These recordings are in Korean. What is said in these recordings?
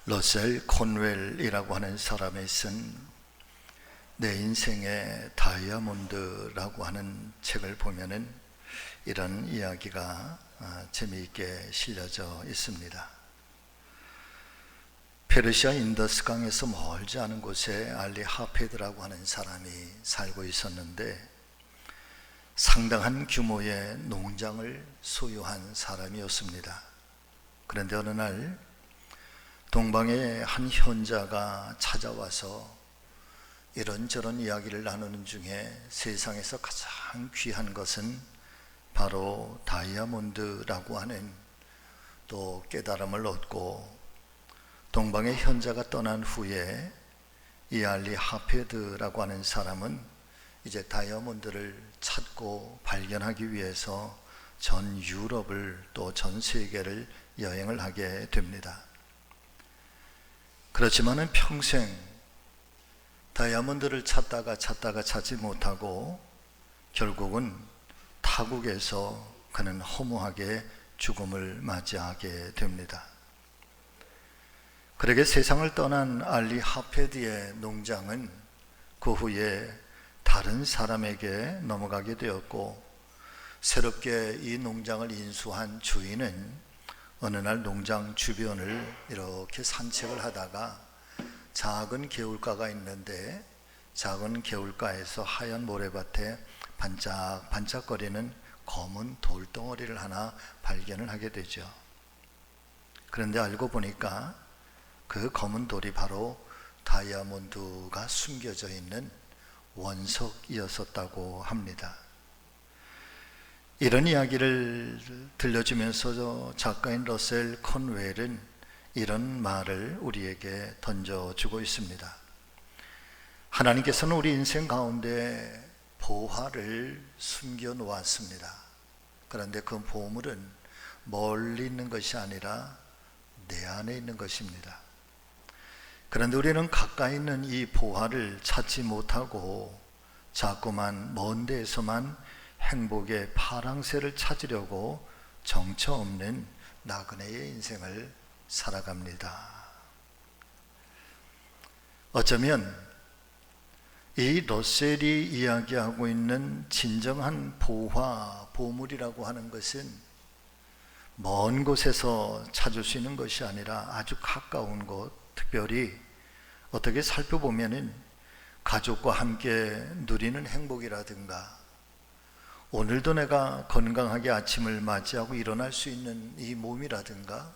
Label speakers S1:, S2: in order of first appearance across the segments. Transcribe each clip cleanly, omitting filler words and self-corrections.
S1: 러셀 콘웰이라고 하는 사람이 쓴 내 인생의 다이아몬드라고 하는 책을 보면은 이런 이야기가 재미있게 실려져 있습니다. 페르시아 인더스강에서 멀지 않은 곳에 알리 하페드라고 하는 사람이 살고 있었는데 상당한 규모의 농장을 소유한 사람이었습니다. 그런데 어느 날 동방의 한 현자가 찾아와서 이런저런 이야기를 나누는 중에 세상에서 가장 귀한 것은 바로 다이아몬드라고 하는 또 깨달음을 얻고, 동방의 현자가 떠난 후에 이 알리 하페드라고 하는 사람은 이제 다이아몬드를 찾고 발견하기 위해서 전 유럽을 또 전 세계를 여행을 하게 됩니다. 그렇지만은 평생 다이아몬드를 찾다가 찾지 못하고 결국은 타국에서 그는 허무하게 죽음을 맞이하게 됩니다. 그러게 세상을 떠난 알리 하페드의 농장은 그 후에 다른 사람에게 넘어가게 되었고, 새롭게 이 농장을 인수한 주인은 어느 날 농장 주변을 이렇게 산책을 하다가 작은 개울가가 있는데, 작은 개울가에서 하얀 모래밭에 반짝반짝거리는 검은 돌덩어리를 하나 발견을 하게 되죠. 그런데 알고 보니까 그 검은 돌이 바로 다이아몬드가 숨겨져 있는 원석이었었다고 합니다. 이런 이야기를 들려주면서 작가인 러셀 콘웰은 이런 말을 우리에게 던져주고 있습니다. 하나님께서는 우리 인생 가운데 보화를 숨겨 놓았습니다. 그런데 그 보물은 멀리 있는 것이 아니라 내 안에 있는 것입니다. 그런데 우리는 가까이 있는 이 보화를 찾지 못하고 자꾸만 먼 데에서만 행복의 파랑새를 찾으려고 정처 없는 나그네의 인생을 살아갑니다. 어쩌면 이 러셀이 이야기하고 있는 진정한 보화, 보물이라고 하는 것은 먼 곳에서 찾을 수 있는 것이 아니라 아주 가까운 곳, 특별히 어떻게 살펴보면은 가족과 함께 누리는 행복이라든가, 오늘도 내가 건강하게 아침을 맞이하고 일어날 수 있는 이 몸이라든가,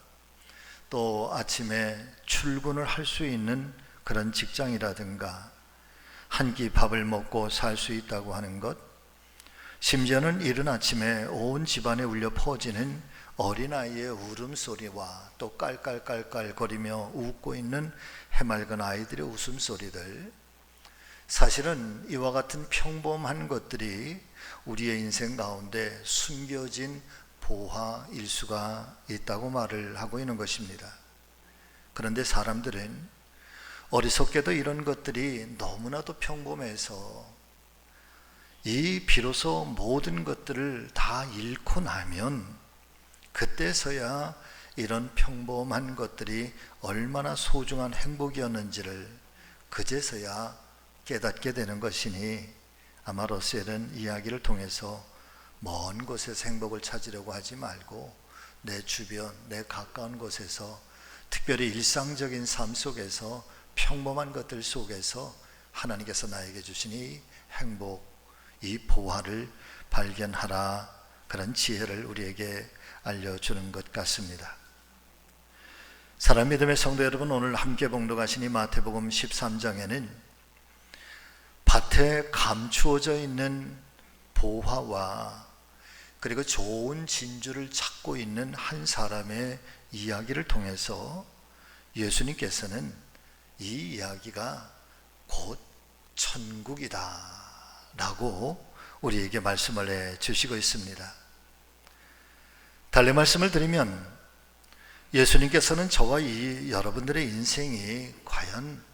S1: 또 아침에 출근을 할 수 있는 그런 직장이라든가, 한 끼 밥을 먹고 살 수 있다고 하는 것, 심지어는 이른 아침에 온 집안에 울려 퍼지는 어린아이의 울음소리와 또 깔깔깔깔 거리며 웃고 있는 해맑은 아이들의 웃음소리들, 사실은 이와 같은 평범한 것들이 우리의 인생 가운데 숨겨진 보화일 수가 있다고 말을 하고 있는 것입니다. 그런데 사람들은 어리석게도 이런 것들이 너무나도 평범해서 비로소 모든 것들을 다 잃고 나면 그때서야 이런 평범한 것들이 얼마나 소중한 행복이었는지를 그제서야 깨닫게 되는 것이니, 아마 러셀은 이야기를 통해서 먼 곳에서 행복을 찾으려고 하지 말고 내 주변, 내 가까운 곳에서, 특별히 일상적인 삶 속에서, 평범한 것들 속에서 하나님께서 나에게 주신 이 행복, 이 보화를 발견하라, 그런 지혜를 우리에게 알려주는 것 같습니다. 사랑 믿음의 성도 여러분, 오늘 함께 봉독하신 이 마태복음 13장에는 밭에 감추어져 있는 보화와 그리고 좋은 진주를 찾고 있는 한 사람의 이야기를 통해서 예수님께서는 이 이야기가 곧 천국이다 라고 우리에게 말씀을 해주시고 있습니다. 달리 말씀을 드리면 예수님께서는 저와 여러분들의 인생이 과연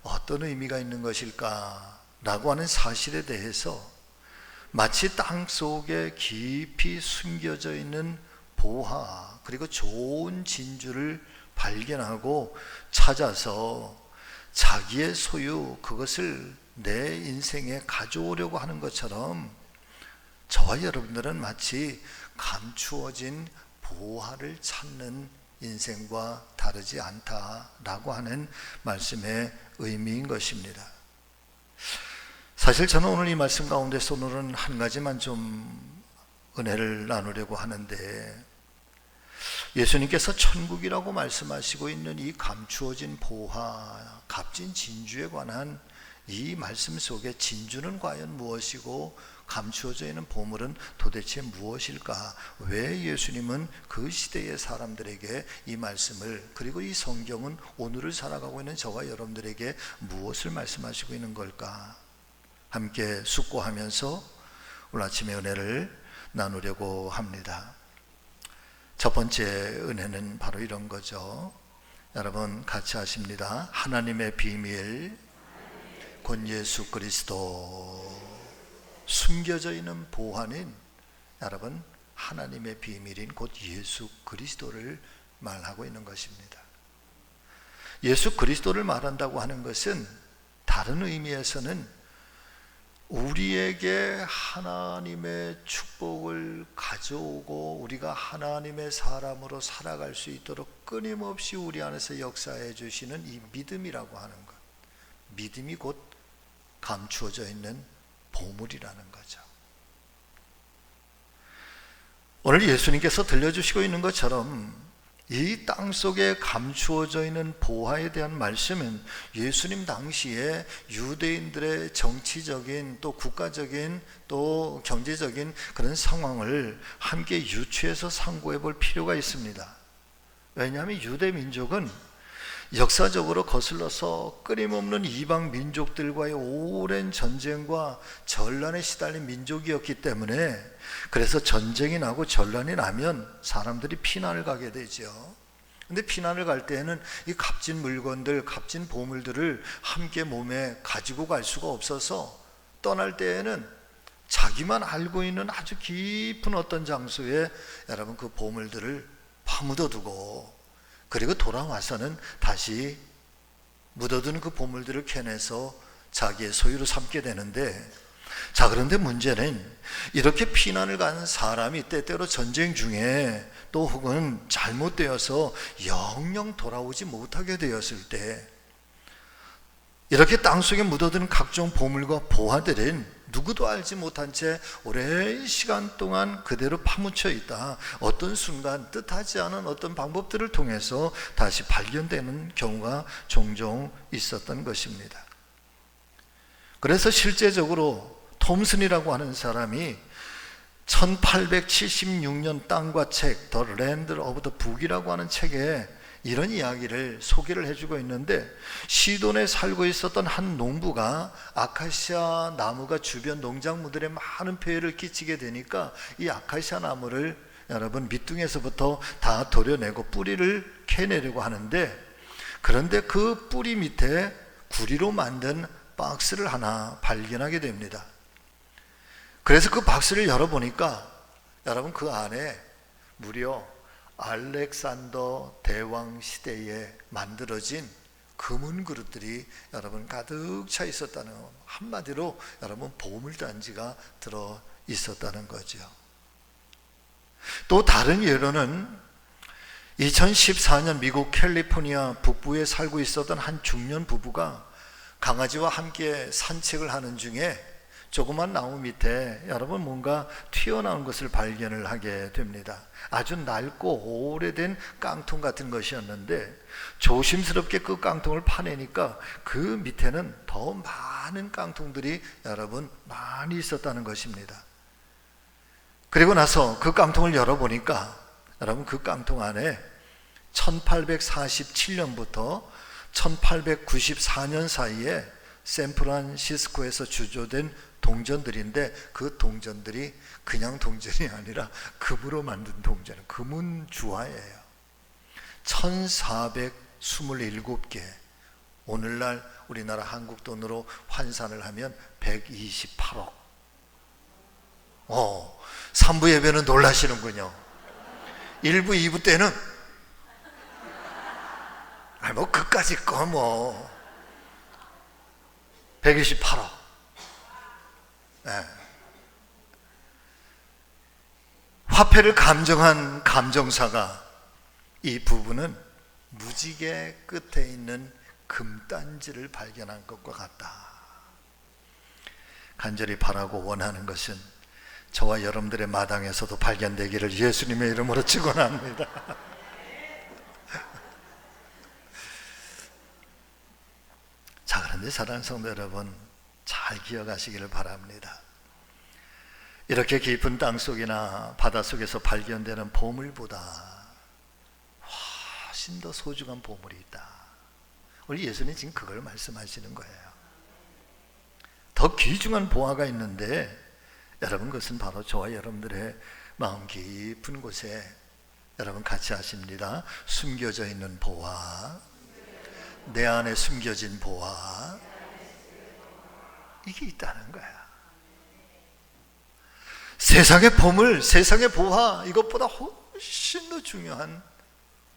S1: 어떤 의미가 있는 것일까 라고 하는 사실에 대해서 마치 땅 속에 깊이 숨겨져 있는 보화 그리고 좋은 진주를 발견하고 찾아서 자기의 소유, 그것을 내 인생에 가져오려고 하는 것처럼 저와 여러분들은 마치 감추어진 보화를 찾는 인생과 다르지 않다라고 하는 말씀의 의미인 것입니다. 사실 저는 오늘 이 말씀 가운데서 오늘은 한 가지만 좀 은혜를 나누려고 하는데, 예수님께서 천국이라고 말씀하시고 있는 이 감추어진 보화, 값진 진주에 관한 이 말씀 속에 진주는 과연 무엇이고 감추어져 있는 보물은 도대체 무엇일까? 왜 예수님은 그 시대의 사람들에게 이 말씀을, 그리고 이 성경은 오늘을 살아가고 있는 저와 여러분들에게 무엇을 말씀하시고 있는 걸까? 함께 숙고하면서 오늘 아침의 은혜를 나누려고 합니다. 첫 번째 은혜는 바로 이런 거죠. 여러분 같이 하십니다. 하나님의 비밀, 곧 예수 그리스도. 숨겨져 있는 보화는 여러분 하나님의 비밀인 곧 예수 그리스도를 말하고 있는 것입니다. 예수 그리스도를 말한다고 하는 것은 다른 의미에서는 우리에게 하나님의 축복을 가져오고 우리가 하나님의 사람으로 살아갈 수 있도록 끊임없이 우리 안에서 역사해 주시는 이 믿음이라고 하는 것, 믿음이 곧 감추어져 있는 보물이라는 거죠. 오늘 예수님께서 들려주시고 있는 것처럼 이 땅속에 감추어져 있는 보화에 대한 말씀은 예수님 당시에 유대인들의 정치적인 또 국가적인 또 경제적인 그런 상황을 함께 유추해서 상고해 볼 필요가 있습니다. 왜냐하면 유대 민족은 역사적으로 거슬러서 끊임없는 이방 민족들과의 오랜 전쟁과 전란에 시달린 민족이었기 때문에, 그래서 전쟁이 나고 전란이 나면 사람들이 피난을 가게 되죠. 근데 피난을 갈 때에는 이 값진 물건들, 값진 보물들을 함께 몸에 가지고 갈 수가 없어서 떠날 때에는 자기만 알고 있는 아주 깊은 어떤 장소에 여러분 그 보물들을 파묻어 두고, 그리고 돌아와서는 다시 묻어두는 그 보물들을 캐내서 자기의 소유로 삼게 되는데, 자, 그런데 문제는 이렇게 피난을 간 사람이 때때로 전쟁 중에 또 혹은 잘못되어서 영영 돌아오지 못하게 되었을 때, 이렇게 땅속에 묻어두는 각종 보물과 보화들은 누구도 알지 못한 채 오랜 시간 동안 그대로 파묻혀 있다. 어떤 순간 뜻하지 않은 어떤 방법들을 통해서 다시 발견되는 경우가 종종 있었던 것입니다. 그래서 실제적으로 톰슨이라고 하는 사람이 1876년 땅과 책, The Land of the Book이라고 하는 책에 이런 이야기를 소개를 해주고 있는데, 시돈에 살고 있었던 한 농부가 아카시아 나무가 주변 농작물들에 많은 폐해를 끼치게 되니까 이 아카시아 나무를 여러분 밑둥에서부터 다 도려내고 뿌리를 캐내려고 하는데, 그런데 그 뿌리 밑에 구리로 만든 박스를 하나 발견하게 됩니다. 그래서 그 박스를 열어보니까 여러분 그 안에 무려 알렉산더 대왕 시대에 만들어진 금은 그릇들이 여러분 가득 차 있었다는, 한마디로 여러분 보물단지가 들어 있었다는 거죠. 또 다른 예로는 2014년 미국 캘리포니아 북부에 살고 있었던 한 중년 부부가 강아지와 함께 산책을 하는 중에 조그만 나무 밑에 여러분 뭔가 튀어나온 것을 발견을 하게 됩니다. 아주 낡고 오래된 깡통 같은 것이었는데 조심스럽게 그 깡통을 파내니까 그 밑에는 더 많은 깡통들이 여러분 많이 있었다는 것입니다. 그리고 나서 그 깡통을 열어보니까 여러분 그 깡통 안에 1847년부터 1894년 사이에 샌프란시스코에서 주조된 동전들인데, 그 동전들이 그냥 동전이 아니라 금으로 만든 동전, 금은 주화예요. 1427개, 오늘날 우리나라 한국 돈으로 환산을 하면 128억. 3부 예배는 놀라시는군요. 1부, 2부 때는 그까짓 거 뭐 128억. 네. 화폐를 감정한 감정사가 이 부부는 무지개 끝에 있는 금단지를 발견한 것과 같다. 간절히 바라고 원하는 것은 저와 여러분들의 마당에서도 발견되기를 예수님의 이름으로 축원합니다. 자, 그런데 사랑하는 성도 여러분, 잘 기억하시기를 바랍니다. 이렇게 깊은 땅속이나 바닷속에서 발견되는 보물보다 훨씬 더 소중한 보물이 있다. 우리 예수님 지금 그걸 말씀하시는 거예요. 더 귀중한 보화가 있는데 여러분, 그것은 바로 저와 여러분들의 마음 깊은 곳에 여러분 같이 하십니다. 숨겨져 있는 보화, 내 안에 숨겨진 보화, 이게 있다는 거야. 세상의 보물, 세상의 보화, 이것보다 훨씬 더 중요한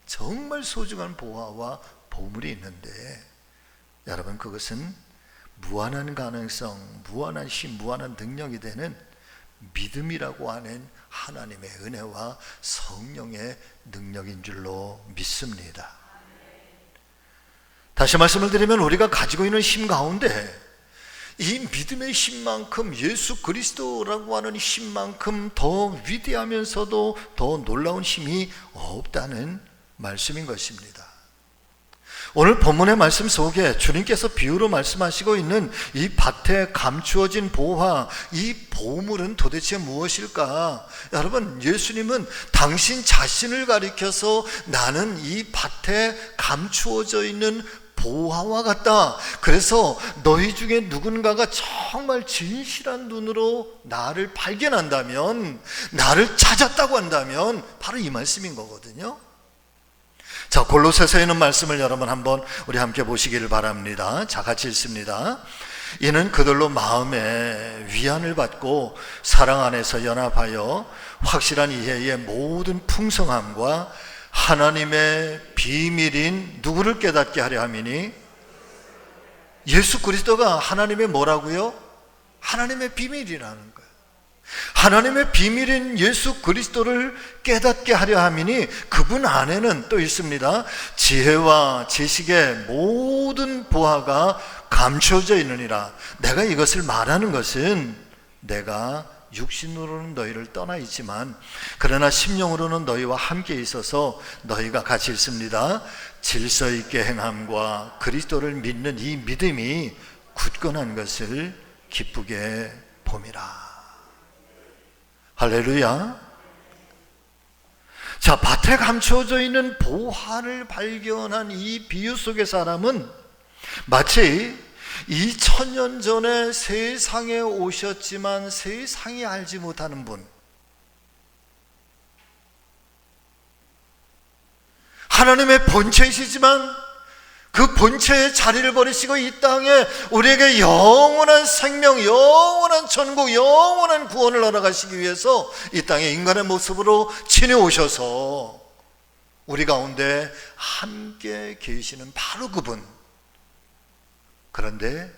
S1: 정말 소중한 보화와 보물이 있는데 여러분, 그것은 무한한 가능성, 무한한 힘, 무한한 능력이 되는 믿음이라고 하는 하나님의 은혜와 성령의 능력인 줄로 믿습니다. 다시 말씀을 드리면 우리가 가지고 있는 힘 가운데 이 믿음의 힘만큼, 예수 그리스도라고 하는 힘만큼 더 위대하면서도 더 놀라운 힘이 없다는 말씀인 것입니다. 오늘 본문의 말씀 속에 주님께서 비유로 말씀하시고 있는 이 밭에 감추어진 보화, 이 보물은 도대체 무엇일까? 여러분, 예수님은 당신 자신을 가리켜서 나는 이 밭에 감추어져 있는 보화와 같다. 그래서 너희 중에 누군가가 정말 진실한 눈으로 나를 발견한다면, 나를 찾았다고 한다면 바로 이 말씀인 거거든요. 자, 골로새서에 있는 말씀을 여러분 한번 우리 함께 보시기를 바랍니다. 자, 같이 읽습니다. 이는 그들로 마음에 위안을 받고 사랑 안에서 연합하여 확실한 이해의 모든 풍성함과 하나님의 비밀인 누구를 깨닫게 하려 함이니, 예수 그리스도가 하나님의 뭐라고요? 하나님의 비밀이라는 거예요. 하나님의 비밀인 예수 그리스도를 깨닫게 하려 함이니 그분 안에는 또 있습니다. 지혜와 지식의 모든 보화가 감춰져 있느니라. 내가 이것을 말하는 것은 내가 육신으로는 너희를 떠나 있지만 그러나 심령으로는 너희와 함께 있어서 너희가 같이 있습니다. 질서 있게 행함과 그리스도를 믿는 이 믿음이 굳건한 것을 기쁘게 봄이라. 할렐루야. 자, 밭에 감춰져 있는 보화를 발견한 이 비유 속의 사람은 마치 2000년 전에 세상에 오셨지만 세상이 알지 못하는 분, 하나님의 본체이시지만 그 본체의 자리를 버리시고 이 땅에 우리에게 영원한 생명, 영원한 천국, 영원한 구원을 허락하시기 위해서 이 땅에 인간의 모습으로 친히 오셔서 우리 가운데 함께 계시는 바로 그분. 그런데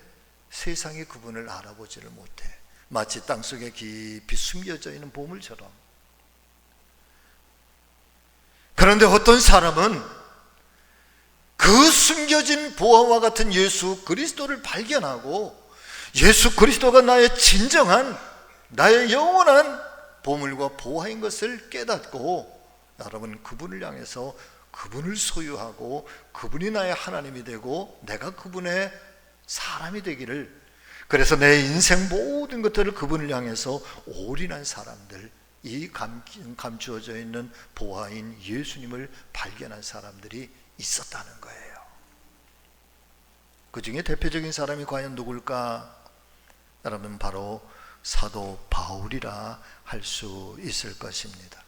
S1: 세상이 그분을 알아보지를 못해. 마치 땅속에 깊이 숨겨져 있는 보물처럼. 그런데 어떤 사람은 그 숨겨진 보화와 같은 예수 그리스도를 발견하고 예수 그리스도가 나의 진정한, 나의 영원한 보물과 보화인 것을 깨닫고 여러분, 그분을 향해서 그분을 소유하고 그분이 나의 하나님이 되고 내가 그분의 사람이 되기를, 그래서 내 인생 모든 것들을 그분을 향해서 올인한 사람들, 이 감추어져 있는 보화인 예수님을 발견한 사람들이 있었다는 거예요. 그 중에 대표적인 사람이 과연 누굴까? 여러분, 바로 사도 바울이라 할 수 있을 것입니다.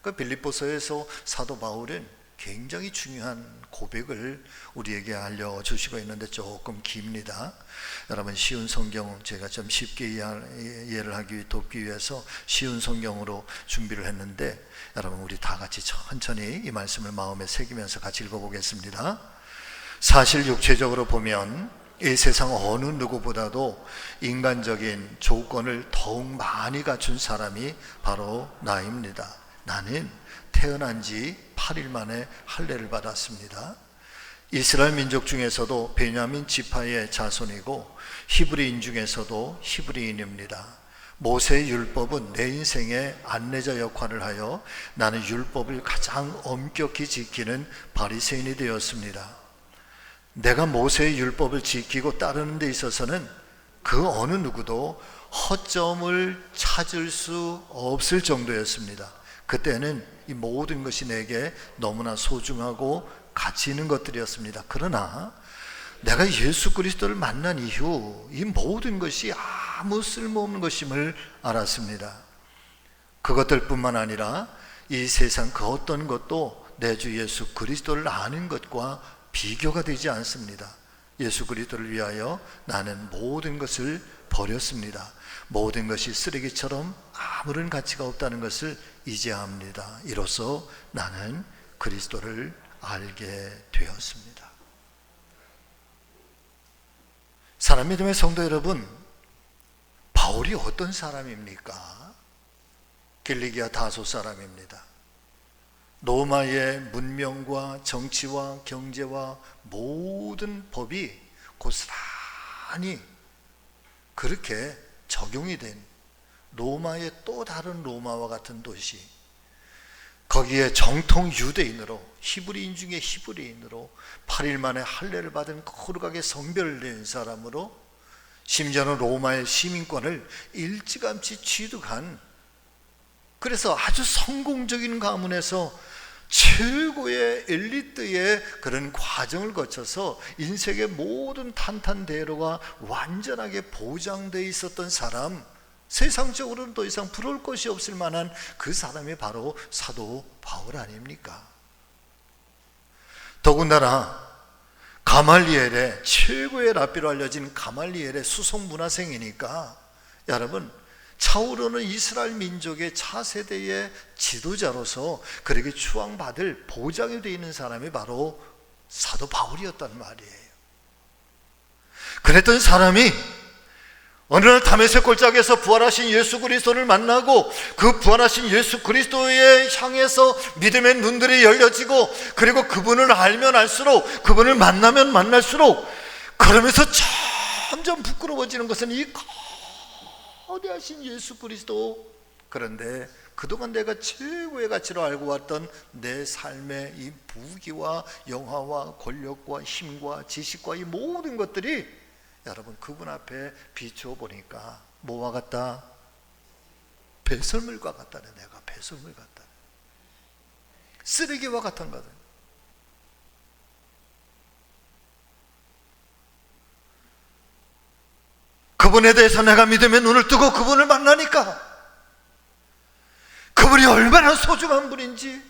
S1: 그 빌립보서에서 사도 바울은 굉장히 중요한 고백을 우리에게 알려주시고 있는데 조금 깁니다. 여러분, 쉬운 성경 제가 좀 쉽게 이해를 돕기 위해서 쉬운 성경으로 준비를 했는데, 여러분 우리 다 같이 천천히 이 말씀을 마음에 새기면서 같이 읽어보겠습니다. 사실 육체적으로 보면 이 세상 어느 누구보다도 인간적인 조건을 더욱 많이 갖춘 사람이 바로 나입니다. 나는 태어난 지 8일 만에 할례를 받았습니다. 이스라엘 민족 중에서도 베냐민 지파의 자손이고 히브리인 중에서도 히브리인입니다. 모세의 율법은 내 인생의 안내자 역할을 하여 나는 율법을 가장 엄격히 지키는 바리새인이 되었습니다. 내가 모세의 율법을 지키고 따르는 데 있어서는 그 어느 누구도 허점을 찾을 수 없을 정도였습니다. 그때는 이 모든 것이 내게 너무나 소중하고 가치 있는 것들이었습니다. 그러나 내가 예수 그리스도를 만난 이후 이 모든 것이 아무 쓸모없는 것임을 알았습니다. 그것들뿐만 아니라 이 세상 그 어떤 것도 내 주 예수 그리스도를 아는 것과 비교가 되지 않습니다. 예수 그리스도를 위하여 나는 모든 것을 버렸습니다. 모든 것이 쓰레기처럼 아무런 가치가 없다는 것을 이제야 합니다. 이로써 나는 그리스도를 알게 되었습니다. 사랑 믿음의 성도 여러분, 바울이 어떤 사람입니까? 길리기아 다소 사람입니다. 로마의 문명과 정치와 경제와 모든 법이 고스란히 그렇게 적용이 된 로마의 또 다른 로마와 같은 도시, 거기에 정통 유대인으로, 히브리인 중에 히브리인으로 8일 만에 할례를 받은 거룩하게 성별된 사람으로, 심지어는 로마의 시민권을 일찌감치 취득한, 그래서 아주 성공적인 가문에서 최고의 엘리트의 그런 과정을 거쳐서 인생의 모든 탄탄대로가 완전하게 보장되어 있었던 사람, 세상적으로는 더 이상 부러울 것이 없을 만한 그 사람이 바로 사도 바울 아닙니까? 더군다나 가말리엘의, 최고의 랍비로 알려진 가말리엘의 수송문화생이니까, 여러분 차후로는 이스라엘 민족의 차세대의 지도자로서 그렇게 추앙받을 보장이 되어 있는 사람이 바로 사도 바울이었단 말이에요. 그랬던 사람이 어느 날 다메섹 골짜기에서 부활하신 예수 그리스도를 만나고 그 부활하신 예수 그리스도에 향해서 믿음의 눈들이 열려지고, 그리고 그분을 알면 알수록, 그분을 만나면 만날수록, 그러면서 점점 부끄러워지는 것은 이 거대하신 예수 그리스도. 그런데 그동안 내가 최고의 가치로 알고 왔던 내 삶의 이 부귀와 영화와 권력과 힘과 지식과 이 모든 것들이, 여러분 그분 앞에 비추어 보니까 뭐와 같다? 배설물과 같다네. 내가 배설물 같다, 쓰레기와 같은 거다. 그분에 대해서 내가 믿음의 눈을 뜨고 그분을 만나니까 그분이 얼마나 소중한 분인지,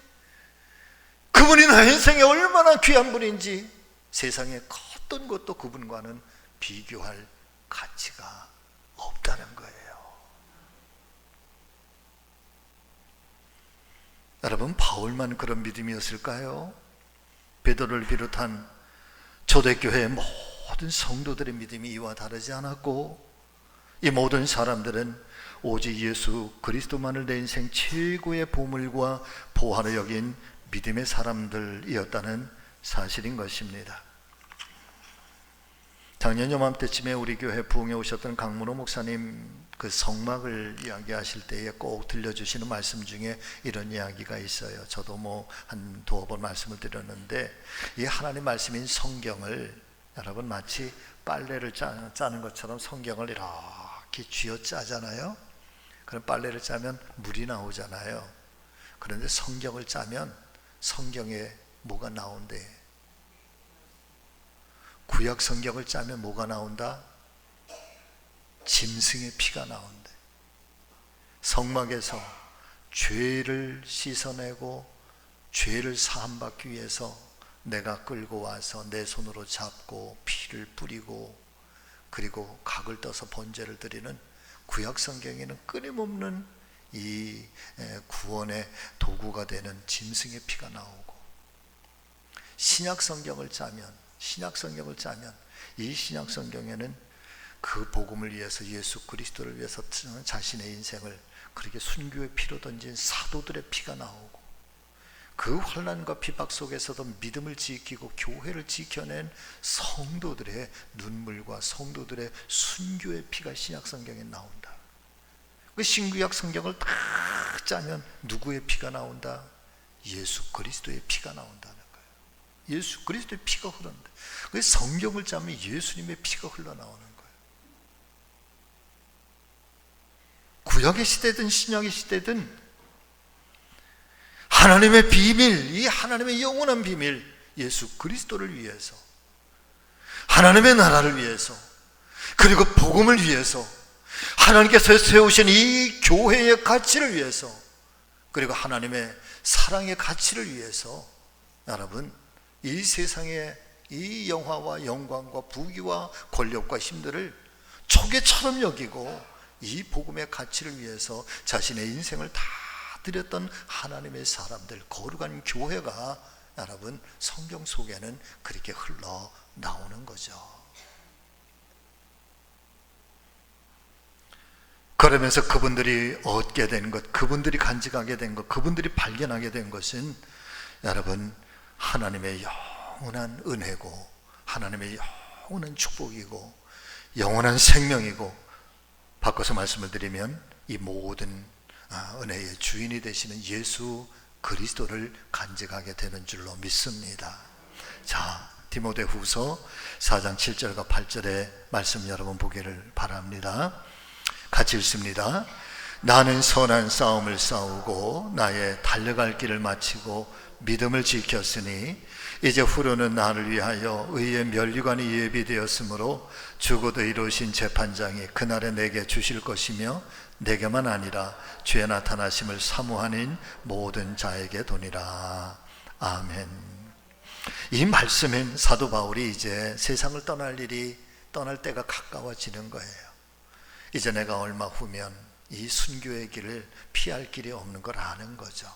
S1: 그분이 나의 인생에 얼마나 귀한 분인지, 세상의 어떤 것도 그분과는 비교할 가치가 없다는 거예요. 여러분, 바울만 그런 믿음이었을까요? 베드로를 비롯한 초대교회의 모든 성도들의 믿음이 이와 다르지 않았고, 이 모든 사람들은 오직 예수 그리스도만을 내 인생 최고의 보물과 보화로 여긴 믿음의 사람들이었다는 사실인 것입니다. 작년 요맘때쯤에 우리 교회 부흥에 오셨던 강문호 목사님 그 성막을 이야기하실 때에 꼭 들려주시는 말씀 중에 이런 이야기가 있어요. 저도 한 두어 번 말씀을 드렸는데, 이 하나님 말씀인 성경을 여러분 마치 빨래를 짜는 것처럼 성경을 이렇게 쥐어 짜잖아요. 그럼 빨래를 짜면 물이 나오잖아요. 그런데 성경을 짜면 성경에 뭐가 나온대? 구약 성경을 짜면 뭐가 나온다? 짐승의 피가 나온대. 성막에서 죄를 씻어내고 죄를 사함받기 위해서 내가 끌고 와서 내 손으로 잡고 피를 뿌리고 그리고 각을 떠서 번제를 드리는 구약 성경에는 끊임없는 이 구원의 도구가 되는 짐승의 피가 나오고, 신약 성경을 짜면 이 신약 성경에는 그 복음을 위해서, 예수 그리스도를 위해서 자신의 인생을 그렇게 순교의 피로 던진 사도들의 피가 나오고, 그 환난과 비박 속에서도 믿음을 지키고 교회를 지켜낸 성도들의 눈물과 성도들의 순교의 피가 신약 성경에 나온다. 그 신구약 성경을 다 짜면 누구의 피가 나온다? 예수 그리스도의 피가 나온다는 거예요. 예수 그리스도의 피가 흐른다. 그 성경을 짜면 예수님의 피가 흘러나오는 거예요. 구약의 시대든 신약의 시대든 하나님의 비밀, 이 하나님의 영원한 비밀, 예수 그리스도를 위해서, 하나님의 나라를 위해서, 그리고 복음을 위해서, 하나님께서 세우신 이 교회의 가치를 위해서, 그리고 하나님의 사랑의 가치를 위해서, 여러분, 이 세상의 이 영화와 영광과 부귀와 권력과 힘들을 초계처럼 여기고 이 복음의 가치를 위해서 자신의 인생을 다 드렸던 하나님의 사람들, 거룩한 교회가 여러분 성경 속에는 그렇게 흘러나오는 거죠. 그러면서 그분들이 얻게 된 것, 그분들이 간직하게 된 것, 그분들이 발견하게 된 것은 여러분 하나님의 영원한 은혜고, 하나님의 영원한 축복이고, 영원한 생명이고, 바꿔서 말씀을 드리면 이 모든 은혜의 주인이 되시는 예수 그리스도를 간직하게 되는 줄로 믿습니다. 자, 디모데후서 4장 7절과 8절의 말씀 여러분 보기를 바랍니다. 같이 읽습니다. 나는 선한 싸움을 싸우고 나의 달려갈 길을 마치고 믿음을 지켰으니 이제 후로는 나를 위하여 의의 면류관이 예비되었으므로 죽어도 이루신 재판장이 그날에 내게 주실 것이며 내게만 아니라 주의 나타나심을 사모하는 모든 자에게 도니라. 아멘. 이 말씀은 사도 바울이 이제 세상을 떠날 때가 가까워지는 거예요. 이제 내가 얼마 후면 이 순교의 길을 피할 길이 없는 걸 아는 거죠.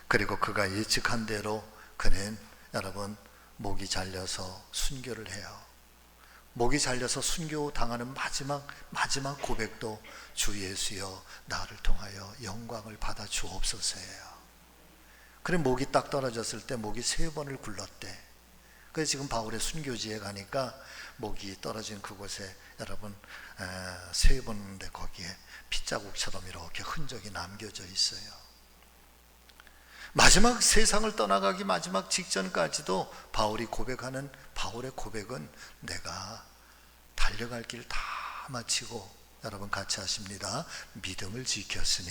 S1: 그리고 그가 예측한 대로 그는 여러분 목이 잘려서 순교를 해요. 목이 잘려서 순교 당하는 마지막 고백도 주 예수여 나를 통하여 영광을 받아 주옵소서예요. 그래 목이 딱 떨어졌을 때 목이 3번을 굴렀대. 그래서 지금 바울의 순교지에 가니까 목이 떨어진 그곳에 여러분 3번인데 거기에 핏자국처럼 이렇게 흔적이 남겨져 있어요. 마지막 세상을 떠나가기 마지막 직전까지도 바울이 고백하는 바울의 고백은 내가 달려갈 길 다 마치고, 여러분 같이 하십니다. 믿음을 지켰으니.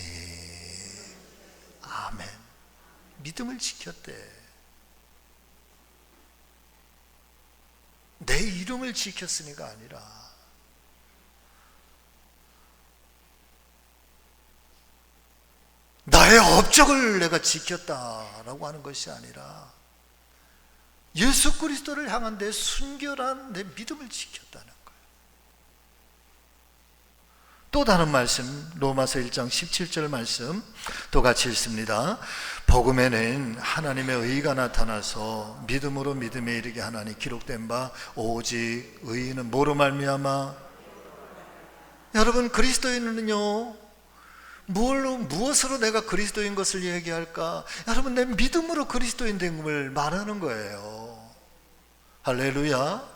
S1: 아멘. 믿음을 지켰대. 내 이름을 지켰으니가 아니라 나의 업적을 내가 지켰다라고 하는 것이 아니라 예수 그리스도를 향한 내 순결한 내 믿음을 지켰다는 거예요. 또 다른 말씀, 로마서 1장 17절 말씀 또 같이 읽습니다. 복음에는 하나님의 의가 나타나서 믿음으로 믿음에 이르게 하나니 기록된 바 오직 의인은 뭐로 말미암아. 여러분 그리스도인은요 무엇으로 내가 그리스도인 것을 얘기할까? 여러분 내 믿음으로 그리스도인 된 걸 말하는 거예요. 할렐루야.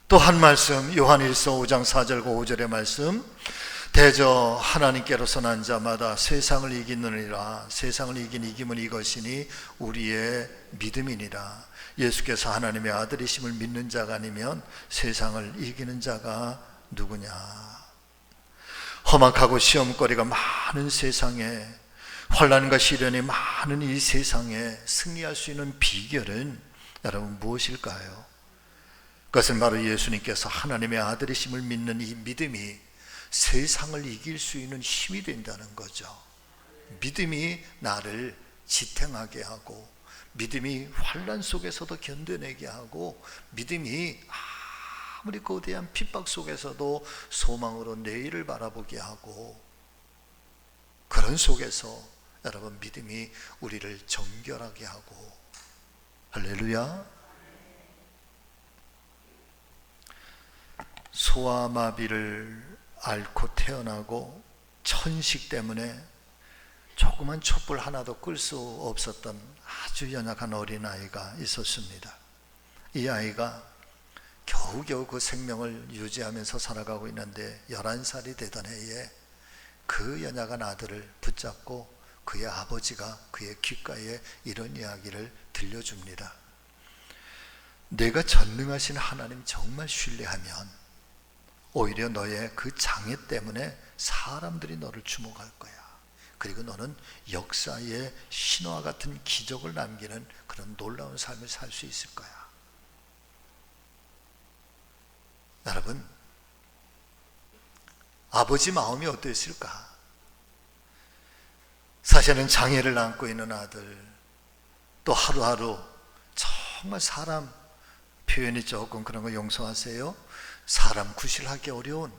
S1: 또 한 말씀 요한일서 5장 4절과 5절의 말씀 대저 하나님께로서 난 자마다 세상을 이기느니라. 세상을 이긴 이김은 이것이니 우리의 믿음이니라. 예수께서 하나님의 아들이심을 믿는 자가 아니면 세상을 이기는 자가 누구냐. 험악하고 시험거리가 많은 세상에, 환난과 시련이 많은 이 세상에 승리할 수 있는 비결은 여러분 무엇일까요? 그것은 바로 예수님께서 하나님의 아들이심을 믿는 이 믿음이 세상을 이길 수 있는 힘이 된다는 거죠. 믿음이 나를 지탱하게 하고, 믿음이 환난 속에서도 견뎌내게 하고, 믿음이 아무리 거대한 핍박 속에서도 소망으로 내일을 바라보게 하고, 그런 속에서 여러분 믿음이 우리를 정결하게 하고, 할렐루야. 소아마비를 앓고 태어나고 천식 때문에 조그만 촛불 하나도 끌 수 없었던 아주 연약한 어린아이가 있었습니다. 이 아이가 겨우겨우 그 생명을 유지하면서 살아가고 있는데 11살이 되던 해에 그 연약한 아들을 붙잡고 그의 아버지가 그의 귓가에 이런 이야기를 들려줍니다. 내가 전능하신 하나님 정말 신뢰하면 오히려 너의 그 장애 때문에 사람들이 너를 주목할 거야. 그리고 너는 역사의 신화 같은 기적을 남기는 그런 놀라운 삶을 살 수 있을 거야. 여러분, 아버지 마음이 어땠을까? 사실은 장애를 안고 있는 아들, 또 하루하루 정말 사람, 표현이 조금 그런 거 용서하세요, 사람 구실하기 어려운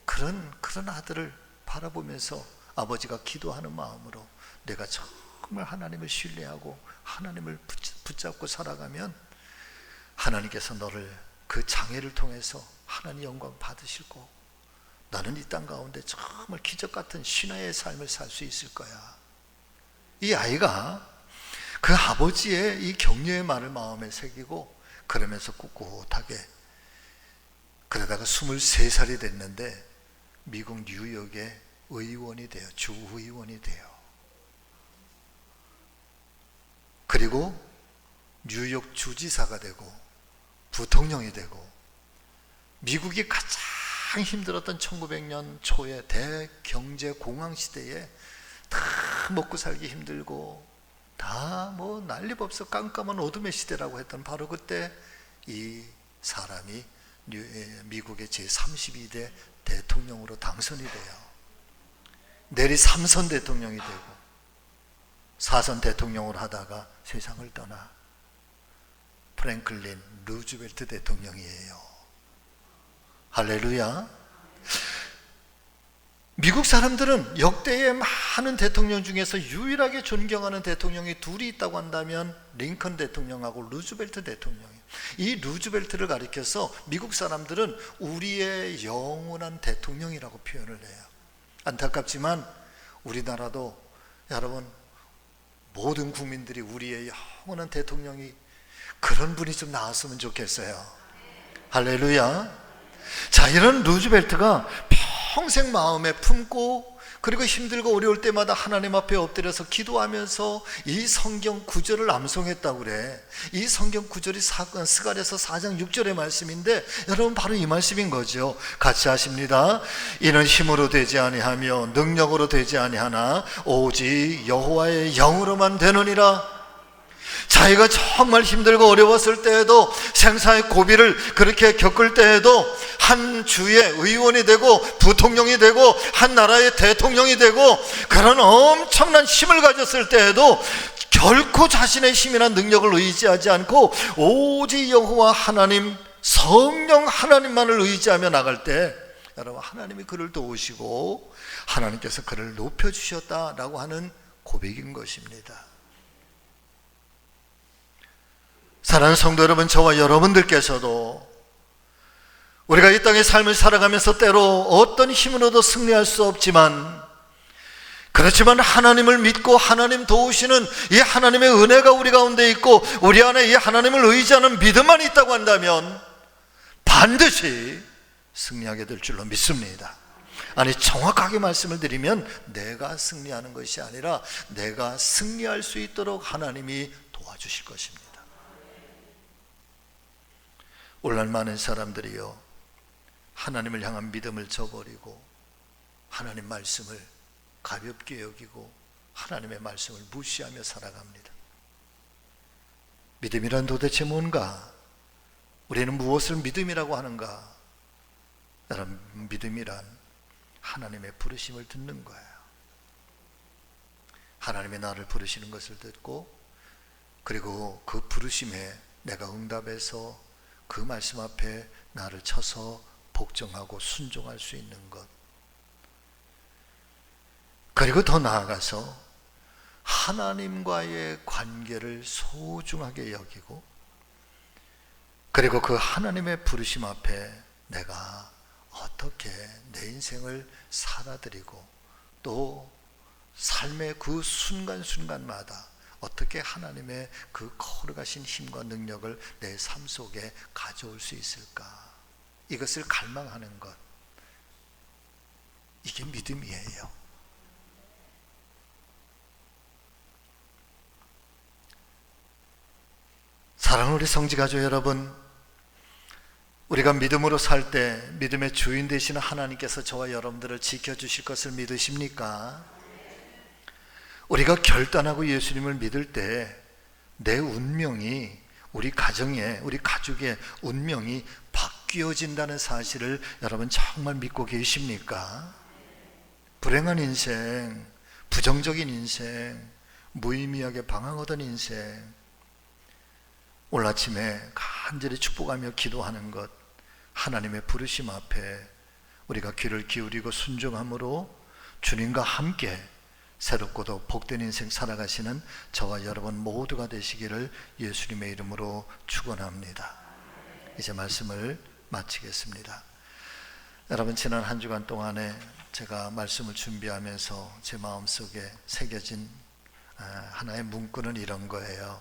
S1: 그런 아들을 바라보면서 아버지가 기도하는 마음으로 내가 정말 하나님을 신뢰하고 하나님을 붙잡고 살아가면 하나님께서 너를 그 장애를 통해서 하나님 영광 받으실 거고, 나는 이 땅 가운데 정말 기적 같은 신화의 삶을 살 수 있을 거야. 이 아이가 그 아버지의 이 격려의 말을 마음에 새기고 그러면서 꿋꿋하게, 그러다가 23살이 됐는데 미국 뉴욕의 의원이 돼요. 주의원이 돼요. 그리고 뉴욕 주지사가 되고 부통령이 되고, 미국이 가장 힘들었던 1900년 초에 대경제 공황 시대에 다 먹고 살기 힘들고 다 뭐 난리법석 깜깜한 어둠의 시대라고 했던 바로 그때 이 사람이 미국의 제32대 대통령으로 당선이 돼요. 내리 3선 대통령이 되고 4선 대통령을 하다가 세상을 떠나 프랭클린 루즈벨트 대통령이에요. 할렐루야. 미국 사람들은 역대의 많은 대통령 중에서 유일하게 존경하는 대통령이 둘이 있다고 한다면 링컨 대통령하고 루즈벨트 대통령이에요. 이 루즈벨트를 가리켜서 미국 사람들은 우리의 영원한 대통령이라고 표현을 해요. 안타깝지만 우리나라도 여러분, 모든 국민들이 우리의 영원한 대통령이 그런 분이 좀 나왔으면 좋겠어요. 할렐루야. 자, 이런 루즈벨트가 평생 마음에 품고, 그리고 힘들고 어려울 때마다 하나님 앞에 엎드려서 기도하면서 이 성경 구절을 암송했다고 그래. 이 성경 구절이 스가랴서 4장 6절의 말씀인데 여러분, 바로 이 말씀인 거죠. 같이 하십니다. 이는 힘으로 되지 아니하며 능력으로 되지 아니하나 오직 여호와의 영으로만 되느니라. 자기가 정말 힘들고 어려웠을 때에도, 생사의 고비를 그렇게 겪을 때에도 한 주의 의원이 되고 부통령이 되고 한 나라의 대통령이 되고 그런 엄청난 힘을 가졌을 때에도 결코 자신의 힘이나 능력을 의지하지 않고 오직 여호와 하나님, 성령 하나님만을 의지하며 나갈 때 여러분, 하나님이 그를 도우시고 하나님께서 그를 높여주셨다라고 하는 고백인 것입니다. 사랑하는 성도 여러분, 저와 여러분들께서도 우리가 이 땅의 삶을 살아가면서 때로 어떤 힘으로도 승리할 수 없지만, 그렇지만 하나님을 믿고 하나님 도우시는 이 하나님의 은혜가 우리 가운데 있고 우리 안에 이 하나님을 의지하는 믿음만 있다고 한다면 반드시 승리하게 될 줄로 믿습니다. 아니, 정확하게 말씀을 드리면 내가 승리하는 것이 아니라 내가 승리할 수 있도록 하나님이 도와주실 것입니다. 오늘날 많은 사람들이요, 하나님을 향한 믿음을 저버리고 하나님 말씀을 가볍게 여기고 하나님의 말씀을 무시하며 살아갑니다. 믿음이란 도대체 뭔가? 우리는 무엇을 믿음이라고 하는가? 여러분, 믿음이란 하나님의 부르심을 듣는 거예요. 하나님이 나를 부르시는 것을 듣고, 그리고 그 부르심에 내가 응답해서 그 말씀 앞에 나를 쳐서 복종하고 순종할 수 있는 것, 그리고 더 나아가서 하나님과의 관계를 소중하게 여기고, 그리고 그 하나님의 부르심 앞에 내가 어떻게 내 인생을 살아드리고, 또 삶의 그 순간순간마다 어떻게 하나님의 그 거룩하신 힘과 능력을 내 삶 속에 가져올 수 있을까, 이것을 갈망하는 것, 이게 믿음이에요. 사랑하는 우리 성지가족 여러분, 우리가 믿음으로 살 때 믿음의 주인 되시는 하나님께서 저와 여러분들을 지켜주실 것을 믿으십니까? 우리가 결단하고 예수님을 믿을 때 내 운명이, 우리 가정의, 우리 가족의 운명이 바뀌어진다는 사실을 여러분 정말 믿고 계십니까? 불행한 인생, 부정적인 인생, 무의미하게 방황하던 인생, 오늘 아침에 간절히 축복하며 기도하는 것, 하나님의 부르심 앞에 우리가 귀를 기울이고 순종함으로 주님과 함께 새롭고도 복된 인생 살아가시는 저와 여러분 모두가 되시기를 예수님의 이름으로 축원합니다. 이제 말씀을 마치겠습니다. 여러분, 지난 한 주간 동안에 제가 말씀을 준비하면서 제 마음속에 새겨진 하나의 문구는 이런 거예요.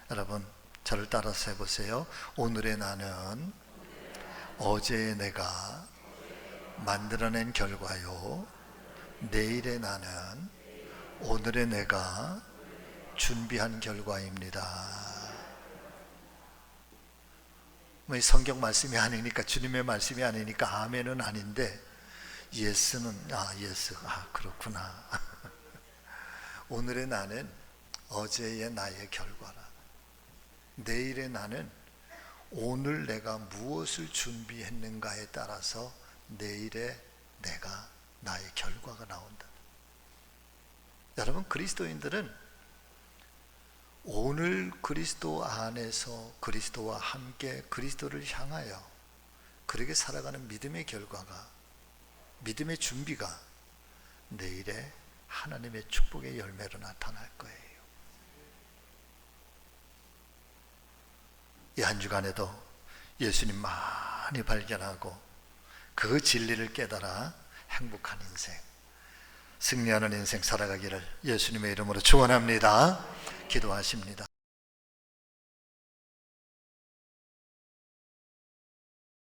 S1: 여러분, 저를 따라서 해보세요. 오늘의 나는 어제의 내가 만들어낸 결과요, 내일의 나는 오늘의 내가 준비한 결과입니다. 뭐 성경 말씀이 아니니까, 주님의 말씀이 아니니까 아멘은 아닌데, 예스는 예스, 그렇구나. 오늘의 나는 어제의 나의 결과라. 내일의 나는 오늘 내가 무엇을 준비했는가에 따라서 내일의 내가, 나의 결과가 나온다. 여러분, 그리스도인들은 오늘 그리스도 안에서 그리스도와 함께 그리스도를 향하여 그렇게 살아가는 믿음의 결과가, 믿음의 준비가 내일의 하나님의 축복의 열매로 나타날 거예요. 이 한 주간에도 예수님 많이 발견하고 그 진리를 깨달아 행복한 인생, 승리하는 인생 살아가기를 예수님의 이름으로 축원합니다. 기도하십니다.